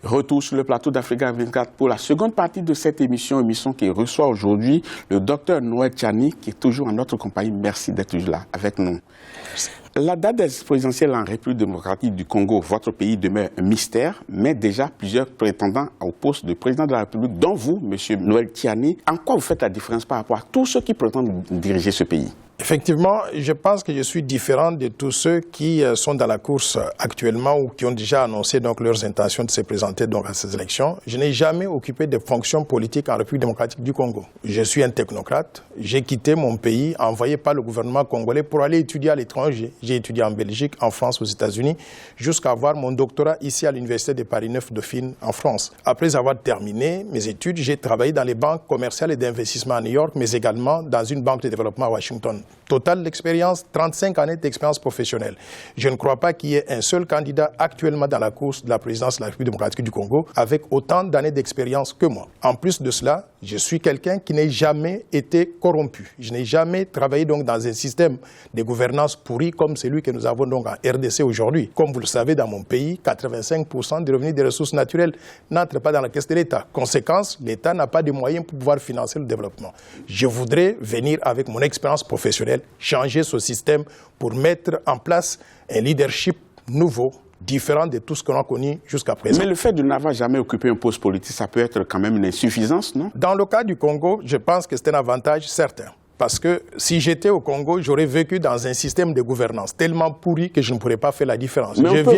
Retour sur le plateau d'Africa 24 pour la seconde partie de cette émission qui reçoit aujourd'hui le docteur Noël Tchani, qui est toujours en notre compagnie. Merci d'être toujours là avec nous. La date des présidentielles en République démocratique du Congo, votre pays demeure un mystère, mais déjà plusieurs prétendants au poste de président de la République, dont vous, monsieur Noël Tchani. En quoi vous faites la différence par rapport à tous ceux qui prétendent diriger ce pays? Effectivement, je pense que je suis différent de tous ceux qui sont dans la course actuellement ou qui ont déjà annoncé donc leurs intentions de se présenter donc à ces élections. Je n'ai jamais occupé de fonctions politiques en République démocratique du Congo. Je suis un technocrate. J'ai quitté mon pays envoyé par le gouvernement congolais pour aller étudier à l'étranger. J'ai étudié en Belgique, en France, aux États-Unis, jusqu'à avoir mon doctorat ici à l'Université de Paris 9 Dauphine en France. Après avoir terminé mes études, j'ai travaillé dans les banques commerciales et d'investissement à New York, mais également dans une banque de développement à Washington. Total d'expérience, 35 années d'expérience professionnelle. Je ne crois pas qu'il y ait un seul candidat actuellement dans la course de la présidence de la République démocratique du Congo avec autant d'années d'expérience que moi. En plus de cela, je suis quelqu'un qui n'a jamais été corrompu. Je n'ai jamais travaillé donc dans un système de gouvernance pourri comme celui que nous avons donc en RDC aujourd'hui. Comme vous le savez, dans mon pays, 85% des revenus des ressources naturelles n'entrent pas dans la caisse de l'État. Conséquence, l'État n'a pas de moyens pour pouvoir financer le développement. Je voudrais venir avec mon expérience professionnelle changer ce système pour mettre en place un leadership nouveau, différent de tout ce qu'on a connu jusqu'à présent. Mais le fait de n'avoir jamais occupé un poste politique, ça peut être quand même une insuffisance, non? Dans le cas du Congo, je pense que c'est un avantage certain. Parce que si j'étais au Congo, j'aurais vécu dans un système de gouvernance tellement pourri que je ne pourrais pas faire la différence. Mais on peut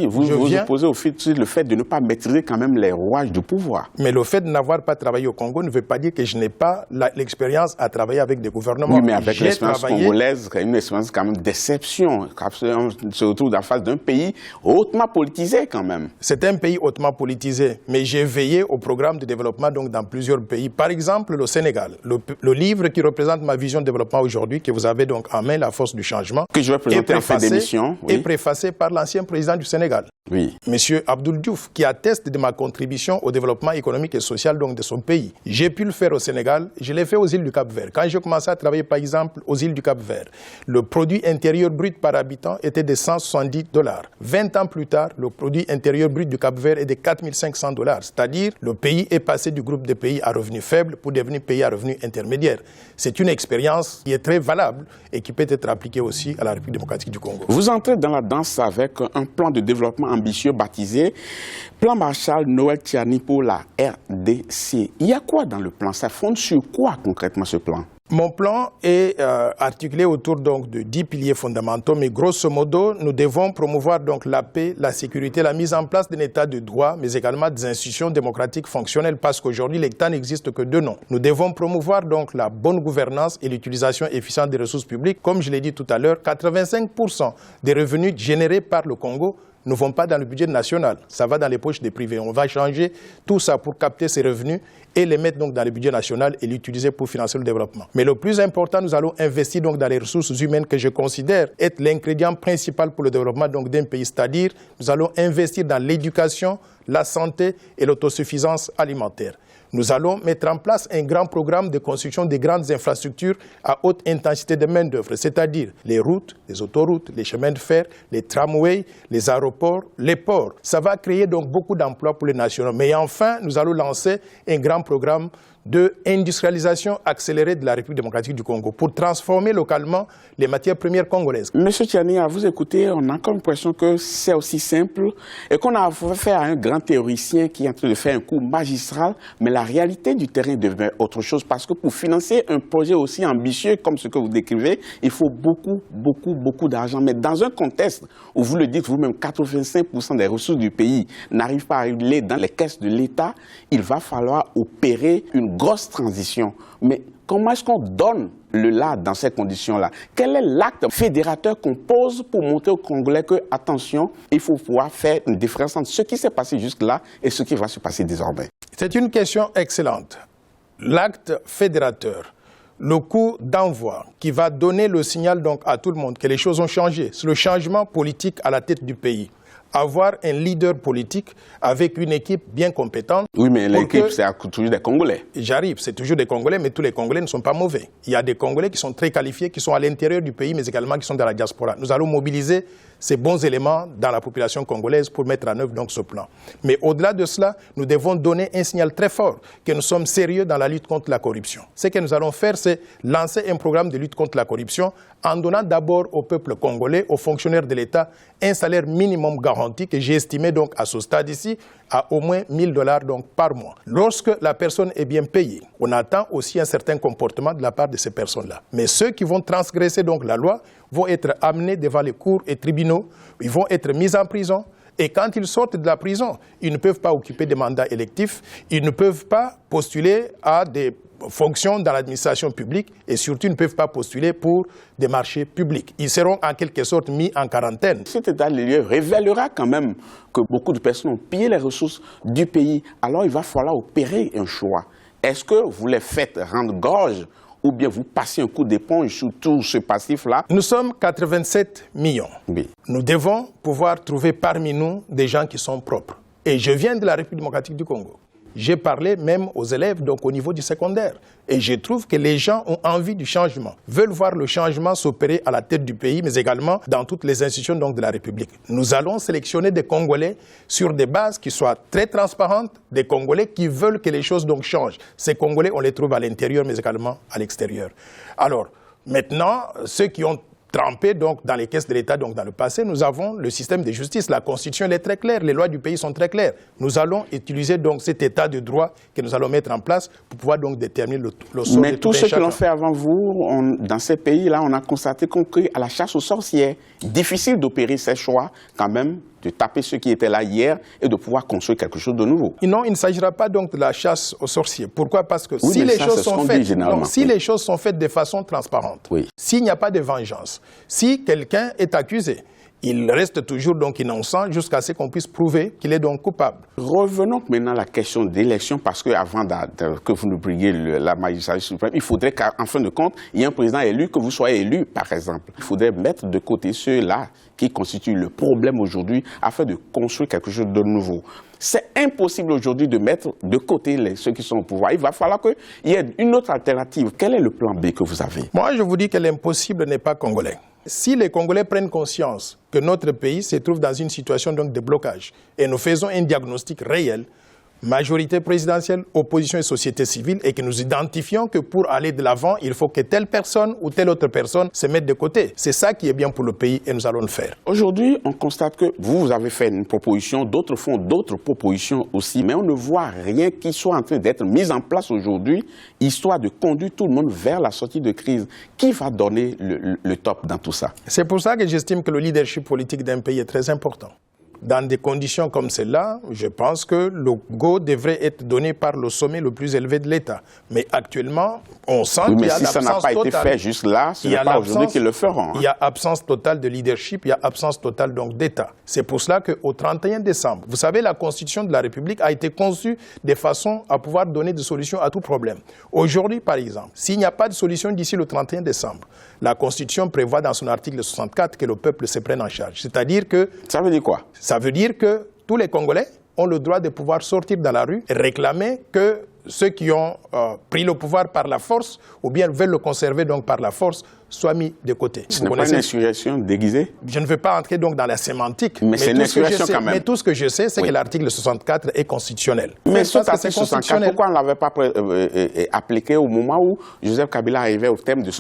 vous opposer au fait, le fait de ne pas maîtriser quand même les rouages du pouvoir. Mais le fait de n'avoir pas travaillé au Congo ne veut pas dire que je n'ai pas l'expérience à travailler avec des gouvernements. Oui, mais avec l'expérience congolaise, une expérience quand même d'exception. On se retrouve en face d'un pays hautement politisé quand même. C'est un pays hautement politisé, mais j'ai veillé au programme de développement donc, dans plusieurs pays. Par exemple, le Sénégal. Le livre qui représente ma vision de développement aujourd'hui, que vous avez donc en main, La force du changement, que je vais présenter en fin d'émission, est préfacé par l'ancien président du Sénégal, Monsieur Abdoul Diouf, qui atteste de ma contribution au développement économique et social donc, de son pays. J'ai pu le faire au Sénégal, je l'ai fait aux îles du Cap-Vert. Quand j'ai commencé à travailler par exemple aux îles du Cap-Vert, le produit intérieur brut par habitant était de $170. 20 ans plus tard, le produit intérieur brut du Cap-Vert est de $4500. C'est-à-dire, le pays est passé du groupe des pays à revenus faibles pour devenir pays à revenus intermédiaires. C'est une expérience qui est très valable et qui peut être appliquée aussi à la République démocratique du Congo. Vous entrez dans la danse avec un plan de développement ambitieux baptisé Plan Marshall Noël Tchani pour la RDC. Il y a quoi dans le plan? Ça fonde sur quoi concrètement ce plan? Mon plan est articulé autour donc, de 10 piliers fondamentaux, mais grosso modo, nous devons promouvoir donc, la paix, la sécurité, la mise en place d'un état de droit, mais également des institutions démocratiques fonctionnelles, parce qu'aujourd'hui, l'État n'existe que de nom. Nous devons promouvoir donc, la bonne gouvernance et l'utilisation efficiente des ressources publiques. Comme je l'ai dit tout à l'heure, 85% des revenus générés par le Congo ne vont pas dans le budget national, ça va dans les poches des privés. On va changer tout ça pour capter ces revenus et les mettre donc dans le budget national et l'utiliser pour financer le développement. Mais le plus important, nous allons investir donc dans les ressources humaines que je considère être l'ingrédient principal pour le développement donc d'un pays, c'est-à-dire nous allons investir dans l'éducation, la santé et l'autosuffisance alimentaire. Nous allons mettre en place un grand programme de construction de grandes infrastructures à haute intensité de main-d'œuvre, c'est-à-dire les routes, les autoroutes, les chemins de fer, les tramways, les aéroports, les ports. Ça va créer donc beaucoup d'emplois pour les nationaux. Mais enfin, nous allons lancer un grand programme de industrialisation accélérée de la République démocratique du Congo pour transformer localement les matières premières congolaises. Monsieur Tchani, à vous écouter, on a encore l'impression que c'est aussi simple et qu'on a affaire à un grand théoricien qui est en train de faire un coup magistral, mais la réalité du terrain devient autre chose parce que pour financer un projet aussi ambitieux comme ce que vous décrivez, il faut beaucoup d'argent. Mais dans un contexte où vous le dites vous-même, 85% des ressources du pays n'arrivent pas à arriver dans les caisses de l'État, il va falloir opérer une grosse transition. Mais comment est-ce qu'on donne le là dans ces conditions-là? Quel est l'acte fédérateur qu'on pose pour montrer aux Congolais que, attention, il faut pouvoir faire une différence entre ce qui s'est passé jusque-là et ce qui va se passer désormais? C'est une question excellente. L'acte fédérateur, le coup d'envoi qui va donner le signal donc à tout le monde que les choses ont changé, c'est le changement politique à la tête du pays. Avoir un leader politique avec une équipe bien compétente. Oui, mais l'équipe, c'est toujours des Congolais. J'arrive, c'est toujours des Congolais, mais tous les Congolais ne sont pas mauvais. Il y a des Congolais qui sont très qualifiés, qui sont à l'intérieur du pays, mais également qui sont dans la diaspora. Nous allons mobiliser ces bons éléments dans la population congolaise pour mettre en œuvre donc ce plan. Mais au-delà de cela, nous devons donner un signal très fort que nous sommes sérieux dans la lutte contre la corruption. Ce que nous allons faire, c'est lancer un programme de lutte contre la corruption en donnant d'abord au peuple congolais, aux fonctionnaires de l'État, un salaire minimum garanti que j'ai estimé donc à ce stade ici à au moins $1000 donc par mois. Lorsque la personne est bien payée, on attend aussi un certain comportement de la part de ces personnes-là. Mais ceux qui vont transgresser donc la loi vont être amenés devant les cours et tribunaux, ils vont être mis en prison. Et quand ils sortent de la prison, ils ne peuvent pas occuper des mandats électifs, ils ne peuvent pas postuler à des fonctions dans l'administration publique et surtout ils ne peuvent pas postuler pour des marchés publics. Ils seront en quelque sorte mis en quarantaine. Cet état de lieu révélera quand même que beaucoup de personnes ont pillé les ressources du pays. Alors il va falloir opérer un choix. Est-ce que vous les faites rendre gorge ou bien vous passez un coup d'éponge sur tout ce passif-là? Nous sommes 87 millions. Oui. Nous devons pouvoir trouver parmi nous des gens qui sont propres. Et je viens de la République démocratique du Congo. J'ai parlé même aux élèves donc au niveau du secondaire. Et je trouve que les gens ont envie du changement, veulent voir le changement s'opérer à la tête du pays, mais également dans toutes les institutions donc, de la République. Nous allons sélectionner des Congolais sur des bases qui soient très transparentes, des Congolais qui veulent que les choses donc changent. Ces Congolais, on les trouve à l'intérieur, mais également à l'extérieur. Alors, maintenant, ceux qui ont trempé donc, dans les caisses de l'État, donc dans le passé, nous avons le système de justice. La Constitution elle est très claire, les lois du pays sont très claires. Nous allons utiliser donc cet état de droit que nous allons mettre en place pour pouvoir donc déterminer le sort de tout un chacun. Mais tous ceux qui l'ont fait avant vous, dans ces pays-là, on a constaté qu'on crée à la chasse aux sorcières. Difficile d'opérer ces choix quand même, de taper ceux qui étaient là hier et de pouvoir construire quelque chose de nouveau. Non, il ne s'agira pas donc de la chasse aux sorciers. Pourquoi? Parce que oui, si les choses sont faites, oui. les choses sont faites de façon transparente, oui. S'il n'y a pas de vengeance, si quelqu'un est accusé, il reste toujours donc innocent jusqu'à ce qu'on puisse prouver qu'il est donc coupable. Revenons maintenant à la question d'élection, parce qu'avant que vous ne briguiez la magistrature suprême, il faudrait qu'en fin de compte, il y ait un président élu, que vous soyez élu, par exemple. Il faudrait mettre de côté ceux-là qui constituent le problème aujourd'hui afin de construire quelque chose de nouveau. C'est impossible aujourd'hui de mettre de côté ceux qui sont au pouvoir. Il va falloir qu'il y ait une autre alternative. Quel est le plan B que vous avez? Moi, je vous dis que l'impossible n'est pas congolais. Si les Congolais prennent conscience que notre pays se trouve dans une situation donc de blocage et nous faisons un diagnostic réel, majorité présidentielle, opposition et société civile, et que nous identifions que pour aller de l'avant, il faut que telle personne ou telle autre personne se mette de côté. C'est ça qui est bien pour le pays et nous allons le faire. Aujourd'hui, on constate que vous avez fait une proposition, d'autres font d'autres propositions aussi, mais on ne voit rien qui soit en train d'être mis en place aujourd'hui, histoire de conduire tout le monde vers la sortie de crise. Qui va donner le top dans tout ça? C'est pour ça que j'estime que le leadership politique d'un pays est très important. Dans des conditions comme celle-là, je pense que le go devrait être donné par le sommet le plus élevé de l'État. Mais actuellement, on sent qu'il y a l'absence totale. Mais si ça n'a pas été fait jusque-là, ce n'est pas aujourd'hui qu'ils le feront. Il y a absence totale de leadership, il y a absence totale donc d'État. C'est pour cela qu'au 31 décembre, vous savez, la Constitution de la République a été conçue de façon à pouvoir donner des solutions à tout problème. Aujourd'hui, par exemple, s'il n'y a pas de solution d'ici le 31 décembre, la Constitution prévoit dans son article 64 que le peuple se prenne en charge. C'est-à-dire que... Ça veut dire quoi? Ça veut dire que tous les Congolais ont le droit de pouvoir sortir dans la rue et réclamer que ceux qui ont pris le pouvoir par la force ou bien veulent le conserver donc par la force soient mis de côté. Ce n'est pas une insurrection déguisée? Je ne veux pas entrer donc dans la sémantique. Mais c'est une insurrection quand même. Mais tout ce que je sais, c'est que l'article 64 est constitutionnel. Mais cet article 64, pourquoi on ne l'avait pas appliqué au moment où Joseph Kabila arrivait au terme de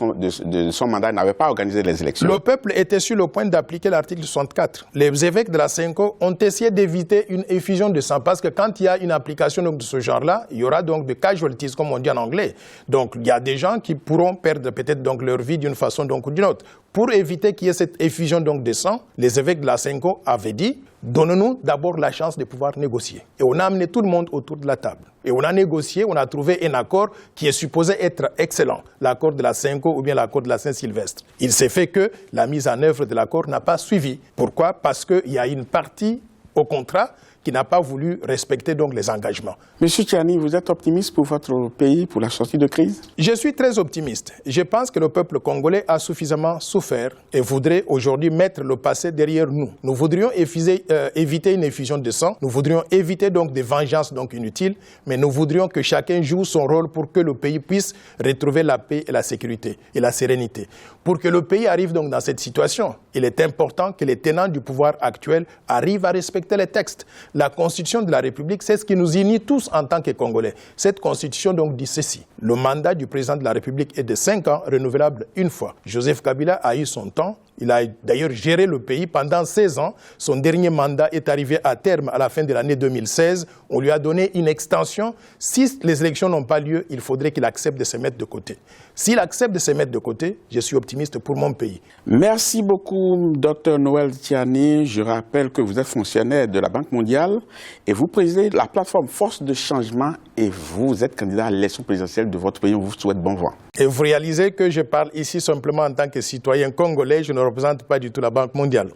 son mandat et n'avait pas organisé les élections? Le peuple était sur le point d'appliquer l'article 64. Les évêques de la Senko ont essayé d'éviter une effusion de sang parce que quand il y a une application donc, de ce genre-là, il y aura donc des casualties, comme on dit en anglais. Donc il y a des gens qui pourront perdre peut-être donc leur vie d'une façon donc ou d'une autre. Pour éviter qu'il y ait cette effusion donc de sang, les évêques de la Senko avaient dit donnons-nous d'abord la chance de pouvoir négocier. Et on a amené tout le monde autour de la table. Et on a négocié, on a trouvé un accord qui est supposé être excellent, l'accord de la Senko ou bien l'accord de la Saint-Sylvestre. Il s'est fait que la mise en œuvre de l'accord n'a pas suivi. Pourquoi? Parce qu'il y a une partie au contrat qui n'a pas voulu respecter donc les engagements. Monsieur Tchiani, vous êtes optimiste pour votre pays, pour la sortie de crise? Je suis très optimiste. Je pense que le peuple congolais a suffisamment souffert et voudrait aujourd'hui mettre le passé derrière nous. Nous voudrions éviter une effusion de sang, nous voudrions éviter donc des vengeances donc inutiles, mais nous voudrions que chacun joue son rôle pour que le pays puisse retrouver la paix et la sécurité et la sérénité. Pour que le pays arrive donc dans cette situation, il est important que les tenants du pouvoir actuel arrivent à respecter les textes. La Constitution de la République, c'est ce qui nous unit tous en tant que Congolais. Cette Constitution donc dit ceci. Le mandat du président de la République est de 5 ans, renouvelable une fois. Joseph Kabila a eu son temps. Il a d'ailleurs géré le pays pendant 16 ans. Son dernier mandat est arrivé à terme à la fin de l'année 2016. On lui a donné une extension. Si les élections n'ont pas lieu, il faudrait qu'il accepte de se mettre de côté. S'il accepte de se mettre de côté, je suis optimiste pour mon pays. Merci beaucoup, Dr Noël Tiani. Je rappelle que vous êtes fonctionnaire de la Banque mondiale et vous présidez la plateforme Force de changement et vous êtes candidat à l'élection présidentielle de votre pays. On vous souhaite bon vent. Et vous réalisez que je parle ici simplement en tant que citoyen congolais, je ne représente pas du tout la Banque mondiale.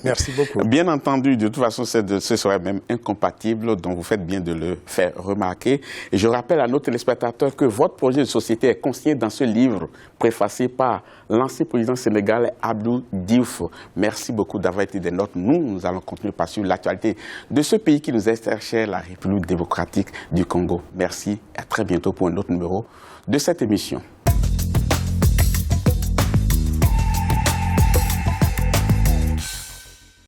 Merci beaucoup. Bien entendu, de toute façon, ce serait même incompatible, donc vous faites bien de le faire remarquer. Et je rappelle à nos téléspectateurs que votre projet de société est consigné dans ce livre préfacé par l'ancien président sénégalais Abdou Diouf. Merci beaucoup d'avoir été des nôtres. Nous allons continuer par suivre l'actualité de ce pays qui nous est cher, la République démocratique du Congo. Merci et à très bientôt pour un autre numéro de cette émission.